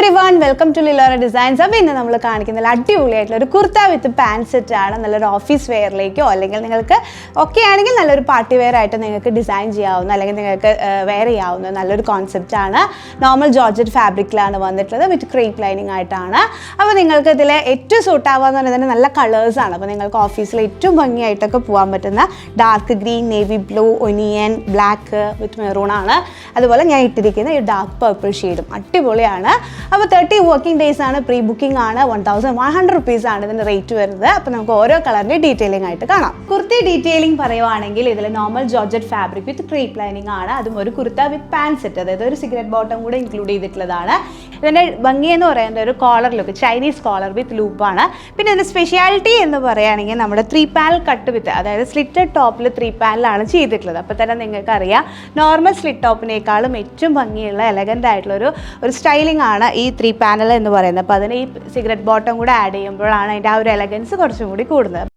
everyone, welcome to Lilora Designs. അപ്പോൾ ഇന്ന് നമ്മൾ കാണിക്കുന്ന അടിപൊളിയായിട്ടുള്ള ഒരു കുർത്ത വിത്ത് പാൻറ് സെറ്റ് ആണ്. നല്ലൊരു ഓഫീസ് വെയറിലേക്കോ അല്ലെങ്കിൽ നിങ്ങൾക്ക് ഒക്കെ ആണെങ്കിൽ നല്ലൊരു പാർട്ടി വെയർ ആയിട്ട് നിങ്ങൾക്ക് ഡിസൈൻ ചെയ്യാവുന്ന അല്ലെങ്കിൽ നിങ്ങൾക്ക് വെയർ ചെയ്യാവുന്ന നല്ലൊരു കോൺസെപ്റ്റ് ആണ്. നോർമൽ ജോർജറ്റ് ഫാബ്രിക്കിലാണ് വന്നിട്ടുള്ളത് വിത്ത് ക്രേപ്പ് ലൈനിങ് ആയിട്ടാണ്. അപ്പോൾ നിങ്ങൾക്ക് ഇതിൽ ഏറ്റവും സൂട്ട് ആവാന്ന് പറയുന്നത് നല്ല കളേഴ്സാണ്. അപ്പോൾ നിങ്ങൾക്ക് ഓഫീസിൽ ഏറ്റവും ഭംഗിയായിട്ടൊക്കെ പോകാൻ പറ്റുന്ന dark green, navy blue, onion, black with maroon ആണ്. അതുപോലെ ഞാൻ ഇട്ടിരിക്കുന്ന ഈ ഡാർക്ക് പർപ്പിൾ ഷെയ്ഡും അടിപൊളിയാണ്. അപ്പോൾ 30 വർക്കിംഗ് ഡേയ്സ് ആണ്. പ്രീ ബുക്കിംഗ് ആണ്. 1100 റുപ്പീസ് ആണ് ഇതിൻ്റെ റേറ്റ് വരുന്നത്. അപ്പോൾ നമുക്ക് ഓരോ കളറിൻ്റെ ഡീറ്റെയിലിംഗ് ആയിട്ട് കാണാം. കുർത്തി ഡീറ്റെയിലിംഗ് പറയുവാണെങ്കിൽ ഇതിൽ നോർമൽ ജോർജറ്റ് ഫാബ്രിക് വിത്ത് ക്രേപ്പ് ലൈനിങ് ആണ്. അതും ഒരു കുർത്ത വിത്ത് പാൻറ് സെറ്റ്, അതായത് ഒരു സിഗരറ്റ് ബോട്ടം കൂടെ ഇൻക്ലൂഡ് ചെയ്തിട്ടുള്ളതാണ്. ഇതിൻ്റെ ഭംഗി എന്ന് പറയുന്നത് ഒരു കോളർ ലുക്ക്, ചൈനീസ് കോളർ വിത്ത് ലൂപ്പാണ്. പിന്നെ ഇതിൻ്റെ സ്പെഷ്യാലിറ്റി എന്ന് പറയുകയാണെങ്കിൽ നമ്മുടെ 3 പാനൽ കട്ട് വിത്ത്, അതായത് സ്ലിറ്റഡ് ടോപ്പിൽ 3 പാനലാണ് ചെയ്തിട്ടുള്ളത്. അപ്പോൾ തന്നെ നിങ്ങൾക്കറിയാം നോർമൽ സ്ലിറ്റ് ടോപ്പിനേക്കാളും ഏറ്റവും ഭംഗിയുള്ള എലഗൻ്റ് ആയിട്ടുള്ള ഒരു സ്റ്റൈലിംഗ് ആണ് ഈ 3 പാനൽ എന്ന് പറയുന്നത്. അപ്പോൾ അതിന് ഈ സിഗരറ്റ് ബോട്ടം കൂടെ ആഡ് ചെയ്യുമ്പോഴാണ് അതിൻ്റെ ആ ഒരു എലഗൻസ് കുറച്ചും കൂടി കൂടുന്നത്.